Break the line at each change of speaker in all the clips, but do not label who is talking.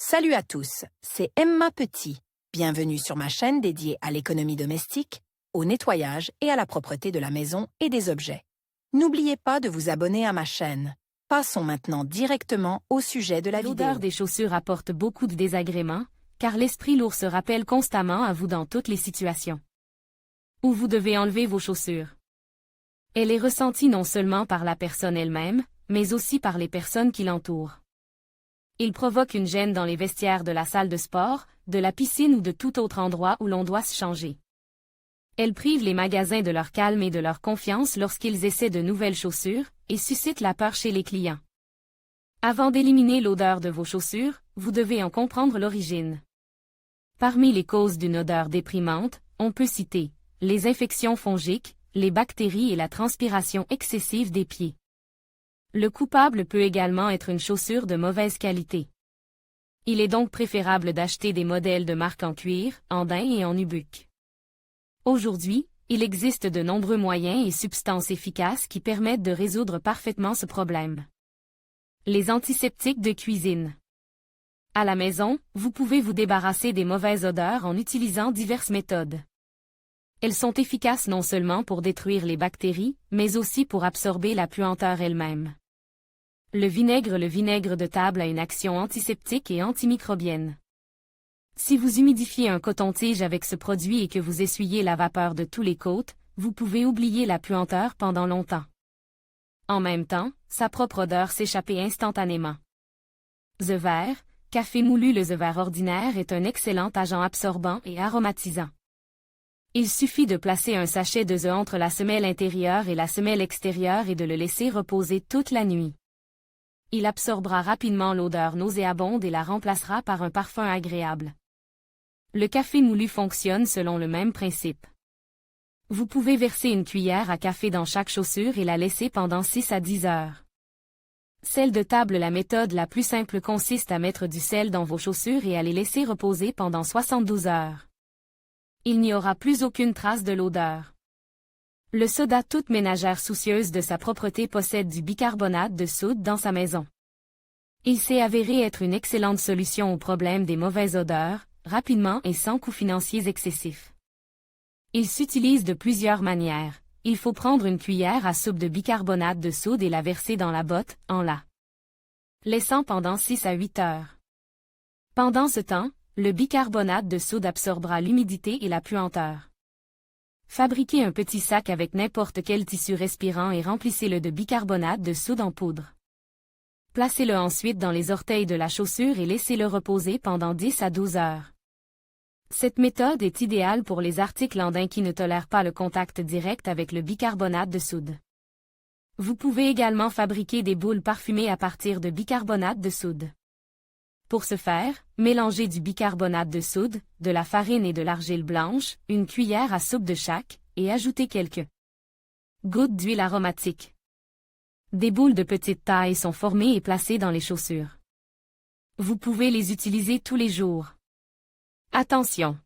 Salut à tous, c'est Emma Petit. Bienvenue sur ma chaîne dédiée à l'économie domestique, au nettoyage et à la propreté de la maison et des objets. N'oubliez pas de vous abonner à ma chaîne. Passons maintenant directement au sujet de la vidéo.
L'odeur des chaussures apporte beaucoup de désagréments, car l'esprit lourd se rappelle constamment à vous dans toutes les situations où vous devez enlever vos chaussures. Elle est ressentie non seulement par la personne elle-même, mais aussi par les personnes qui l'entourent. Il provoque une gêne dans les vestiaires de la salle de sport, de la piscine ou de tout autre endroit où l'on doit se changer. Elle prive les magasins de leur calme et de leur confiance lorsqu'ils essaient de nouvelles chaussures, et suscite la peur chez les clients. Avant d'éliminer l'odeur de vos chaussures, vous devez en comprendre l'origine. Parmi les causes d'une odeur déprimante, on peut citer les infections fongiques, les bactéries et la transpiration excessive des pieds. Le coupable peut également être une chaussure de mauvaise qualité. Il est donc préférable d'acheter des modèles de marque en cuir, en daim et en nubuck. Aujourd'hui, il existe de nombreux moyens et substances efficaces qui permettent de résoudre parfaitement ce problème. Les antiseptiques de cuisine. À la maison, vous pouvez vous débarrasser des mauvaises odeurs en utilisant diverses méthodes. Elles sont efficaces non seulement pour détruire les bactéries, mais aussi pour absorber la puanteur elle-même. Le vinaigre de table a une action antiseptique et antimicrobienne. Si vous humidifiez un coton-tige avec ce produit et que vous essuyez la vapeur de tous les côtes, vous pouvez oublier la puanteur pendant longtemps. En même temps, sa propre odeur s'échappait instantanément. The Vert, café moulu. Le The Vert ordinaire est un excellent agent absorbant et aromatisant. Il suffit de placer un sachet de The entre la semelle intérieure et la semelle extérieure et de le laisser reposer toute la nuit. Il absorbera rapidement l'odeur nauséabonde et la remplacera par un parfum agréable. Le café moulu fonctionne selon le même principe. Vous pouvez verser une cuillère à café dans chaque chaussure et la laisser pendant 6 à 10 heures. Sel de table. La méthode la plus simple consiste à mettre du sel dans vos chaussures et à les laisser reposer pendant 72 heures. Il n'y aura plus aucune trace de l'odeur. Le soda. Toute ménagère soucieuse de sa propreté possède du bicarbonate de soude dans sa maison. Il s'est avéré être une excellente solution au problème des mauvaises odeurs, rapidement et sans coûts financiers excessifs. Il s'utilise de plusieurs manières. Il faut prendre une cuillère à soupe de bicarbonate de soude et la verser dans la botte, en la laissant pendant 6 à 8 heures. Pendant ce temps, le bicarbonate de soude absorbera l'humidité et la puanteur. Fabriquez un petit sac avec n'importe quel tissu respirant et remplissez-le de bicarbonate de soude en poudre. Placez-le ensuite dans les orteils de la chaussure et laissez-le reposer pendant 10 à 12 heures. Cette méthode est idéale pour les articles en daim qui ne tolèrent pas le contact direct avec le bicarbonate de soude. Vous pouvez également fabriquer des boules parfumées à partir de bicarbonate de soude. Pour ce faire, mélangez du bicarbonate de soude, de la farine et de l'argile blanche, une cuillère à soupe de chaque, et ajoutez quelques gouttes d'huile aromatique. Des boules de petite taille sont formées et placées dans les chaussures. Vous pouvez les utiliser tous les jours. Attention!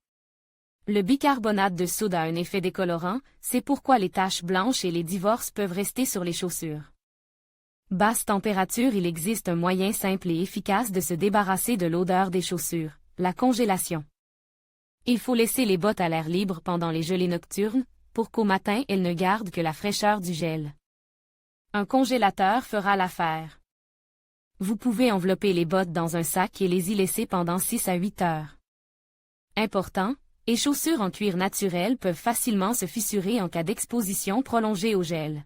Le bicarbonate de soude a un effet décolorant, c'est pourquoi les taches blanches et les divorces peuvent rester sur les chaussures. Basse température. Il existe un moyen simple et efficace de se débarrasser de l'odeur des chaussures, la congélation. Il faut laisser les bottes à l'air libre pendant les gelées nocturnes, pour qu'au matin elles ne gardent que la fraîcheur du gel. Un congélateur fera l'affaire. Vous pouvez envelopper les bottes dans un sac et les y laisser pendant 6 à 8 heures. Important, les chaussures en cuir naturel peuvent facilement se fissurer en cas d'exposition prolongée au gel.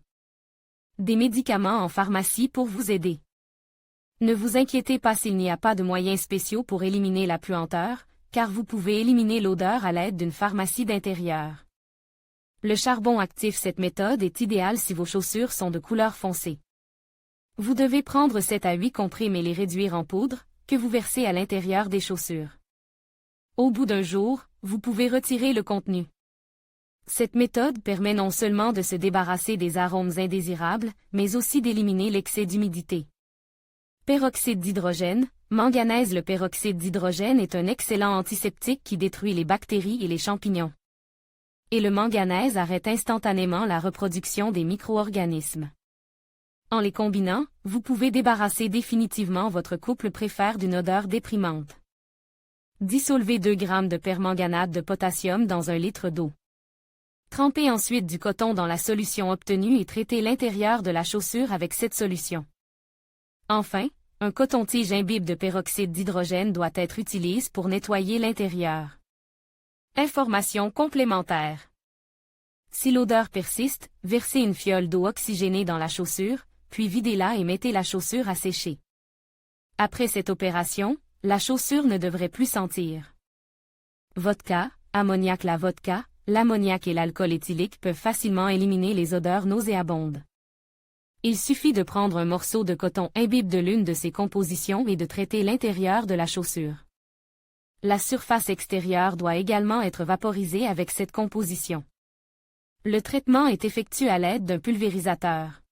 Des médicaments en pharmacie pour vous aider. Ne vous inquiétez pas s'il n'y a pas de moyens spéciaux pour éliminer la puanteur, car vous pouvez éliminer l'odeur à l'aide d'une pharmacie d'intérieur. Le charbon actif. Cette méthode est idéale si vos chaussures sont de couleur foncée. Vous devez prendre 7 à 8 comprimés et les réduire en poudre, que vous versez à l'intérieur des chaussures. Au bout d'un jour, vous pouvez retirer le contenu. Cette méthode permet non seulement de se débarrasser des arômes indésirables, mais aussi d'éliminer l'excès d'humidité. Peroxyde d'hydrogène, manganèse. Le peroxyde d'hydrogène est un excellent antiseptique qui détruit les bactéries et les champignons. Et le manganèse arrête instantanément la reproduction des micro-organismes. En les combinant, vous pouvez débarrasser définitivement votre couple préfère d'une odeur déprimante. Dissolvez 2 g de permanganate de potassium dans 1 litre d'eau. Trempez ensuite du coton dans la solution obtenue et traitez l'intérieur de la chaussure avec cette solution. Enfin, un coton-tige imbibe de peroxyde d'hydrogène doit être utilisé pour nettoyer l'intérieur. Information complémentaire. Si l'odeur persiste, versez une fiole d'eau oxygénée dans la chaussure, puis videz-la et mettez la chaussure à sécher. Après cette opération, la chaussure ne devrait plus sentir. Vodka, ammoniac. La vodka, l'ammoniac et l'alcool éthylique peuvent facilement éliminer les odeurs nauséabondes. Il suffit de prendre un morceau de coton imbibe de l'une de ces compositions et de traiter l'intérieur de la chaussure. La surface extérieure doit également être vaporisée avec cette composition. Le traitement est effectué à l'aide d'un pulvérisateur.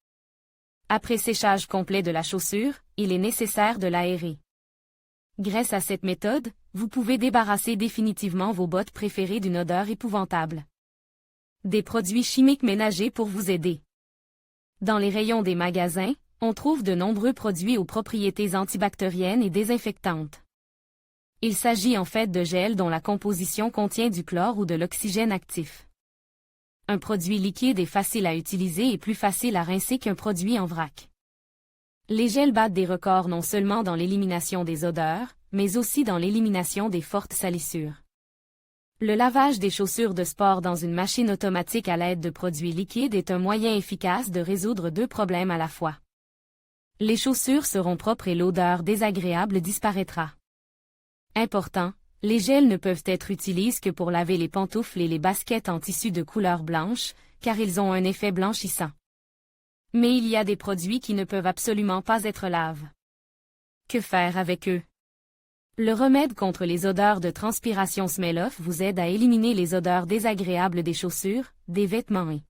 Après séchage complet de la chaussure, il est nécessaire de l'aérer. Grâce à cette méthode, vous pouvez débarrasser définitivement vos bottes préférées d'une odeur épouvantable. Des produits chimiques ménagers pour vous aider. Dans les rayons des magasins, on trouve de nombreux produits aux propriétés antibactériennes et désinfectantes. Il s'agit en fait de gel dont la composition contient du chlore ou de l'oxygène actif. Un produit liquide est facile à utiliser et plus facile à rincer qu'un produit en vrac. Les gels battent des records non seulement dans l'élimination des odeurs, mais aussi dans l'élimination des fortes salissures. Le lavage des chaussures de sport dans une machine automatique à l'aide de produits liquides est un moyen efficace de résoudre 2 problèmes à la fois. Les chaussures seront propres et l'odeur désagréable disparaîtra. Important, les gels ne peuvent être utilisés que pour laver les pantoufles et les baskets en tissu de couleur blanche, car ils ont un effet blanchissant. Mais il y a des produits qui ne peuvent absolument pas être lavés. Que faire avec eux? Le remède contre les odeurs de transpiration Smell-Off vous aide à éliminer les odeurs désagréables des chaussures, des vêtements et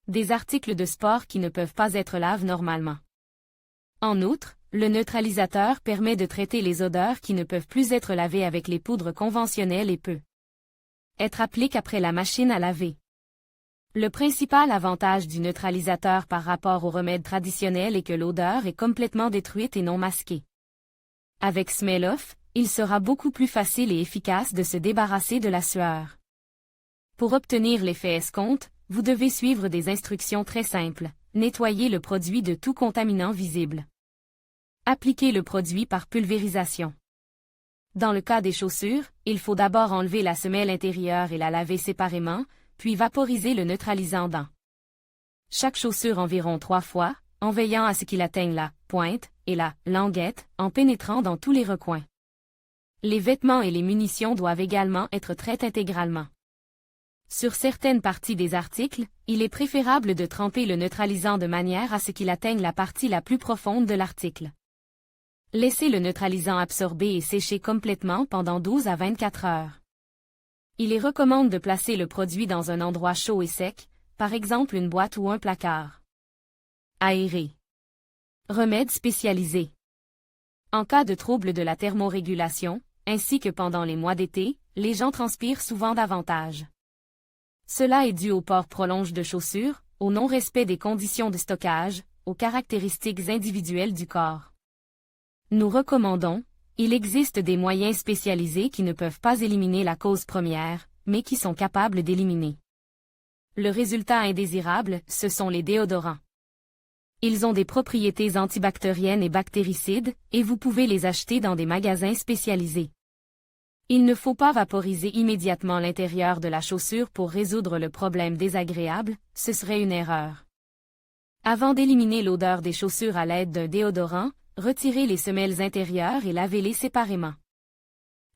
des articles de sport qui ne peuvent pas être lavés normalement. En outre, le neutralisateur permet de traiter les odeurs qui ne peuvent plus être lavées avec les poudres conventionnelles et peut être appliqué après la machine à laver. Le principal avantage du neutralisateur par rapport au remède traditionnel est que l'odeur est complètement détruite et non masquée. Avec Smell-Off, il sera beaucoup plus facile et efficace de se débarrasser de la sueur. Pour obtenir l'effet escompte, vous devez suivre des instructions très simples. Nettoyer le produit de tout contaminant visible. Appliquer le produit par pulvérisation. Dans le cas des chaussures, il faut d'abord enlever la semelle intérieure et la laver séparément, puis vaporiser le neutralisant dans chaque chaussure environ 3 fois, en veillant à ce qu'il atteigne la pointe et la languette, en pénétrant dans tous les recoins. Les vêtements et les munitions doivent également être traités intégralement. Sur certaines parties des articles, il est préférable de tremper le neutralisant de manière à ce qu'il atteigne la partie la plus profonde de l'article. Laissez le neutralisant absorber et sécher complètement pendant 12 à 24 heures. Il est recommandé de placer le produit dans un endroit chaud et sec, par exemple une boîte ou un placard. Aérer. Remèdes spécialisés. En cas de trouble de la thermorégulation, ainsi que pendant les mois d'été, les gens transpirent souvent davantage. Cela est dû au port prolonge de chaussures, au non-respect des conditions de stockage, aux caractéristiques individuelles du corps. Nous recommandons, il existe des moyens spécialisés qui ne peuvent pas éliminer la cause première, mais qui sont capables d'éliminer. Le résultat indésirable, ce sont les déodorants. Ils ont des propriétés antibactériennes et bactéricides, et vous pouvez les acheter dans des magasins spécialisés. Il ne faut pas vaporiser immédiatement l'intérieur de la chaussure pour résoudre le problème désagréable, ce serait une erreur. Avant d'éliminer l'odeur des chaussures à l'aide d'un déodorant, retirez les semelles intérieures et lavez-les séparément.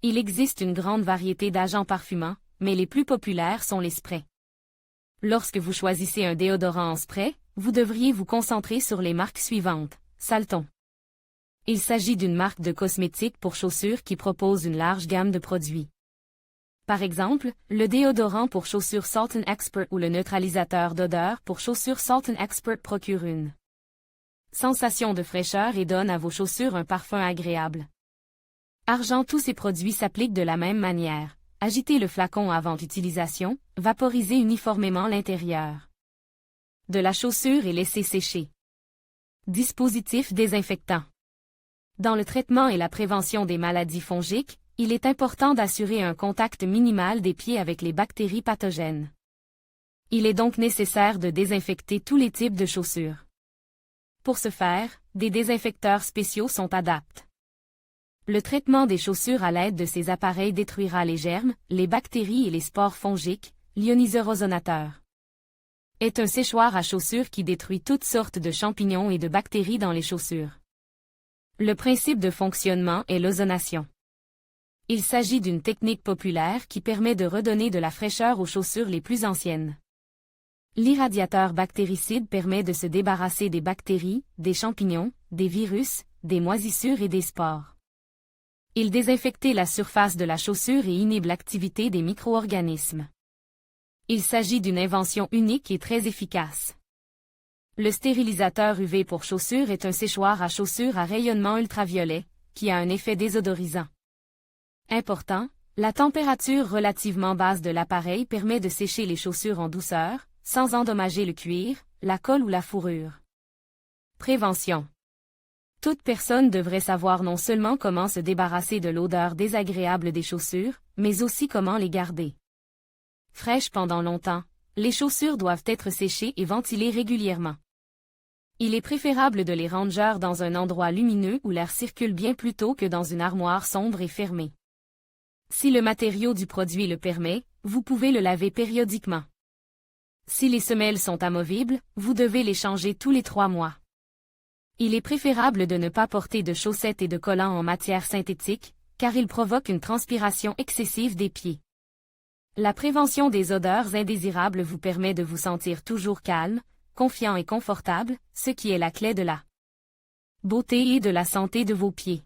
Il existe une grande variété d'agents parfumants, mais les plus populaires sont les sprays. Lorsque vous choisissez un déodorant en spray, vous devriez vous concentrer sur les marques suivantes. Salton. Il s'agit d'une marque de cosmétiques pour chaussures qui propose une large gamme de produits. Par exemple, le déodorant pour chaussures Salton Expert ou le neutralisateur d'odeur pour chaussures Salton Expert procure une sensation de fraîcheur et donne à vos chaussures un parfum agréable. Argent. Tous ces produits s'appliquent de la même manière. Agitez le flacon avant utilisation, vaporisez uniformément l'intérieur de la chaussure et laissez sécher. Dispositif désinfectant. Dans le traitement et la prévention des maladies fongiques, Il est important d'assurer un contact minimal des pieds avec les bactéries pathogènes. Il est donc nécessaire de désinfecter tous les types de chaussures. Pour ce faire, des désinfecteurs spéciaux sont adaptés. Le traitement des chaussures à l'aide de ces appareils détruira les germes, les bactéries et les spores fongiques, l'ioniseur ozonateur. Est un séchoir à chaussures qui détruit toutes sortes de champignons et de bactéries dans les chaussures. Le principe de fonctionnement est l'ozonation. Il s'agit d'une technique populaire qui permet de redonner de la fraîcheur aux chaussures les plus anciennes. L'irradiateur bactéricide permet de se débarrasser des bactéries, des champignons, des virus, des moisissures et des spores. Il désinfecte la surface de la chaussure et inhibe l'activité des micro-organismes. Il s'agit d'une invention unique et très efficace. Le stérilisateur UV pour chaussures est un séchoir à chaussures à rayonnement ultraviolet, qui a un effet désodorisant. Important, la température relativement basse de l'appareil permet de sécher les chaussures en douceur, sans endommager le cuir, la colle ou la fourrure. Prévention. Toute personne devrait savoir non seulement comment se débarrasser de l'odeur désagréable des chaussures, mais aussi comment les garder fraîches pendant longtemps. Les chaussures doivent être séchées et ventilées régulièrement. Il est préférable de les ranger dans un endroit lumineux où l'air circule bien plutôt que dans une armoire sombre et fermée. Si le matériau du produit le permet, vous pouvez le laver périodiquement. Si les semelles sont amovibles, vous devez les changer tous les 3 mois. Il est préférable de ne pas porter de chaussettes et de collants en matière synthétique, car ils provoquent une transpiration excessive des pieds. La prévention des odeurs indésirables vous permet de vous sentir toujours calme, confiant et confortable, ce qui est la clé de la beauté et de la santé de vos pieds.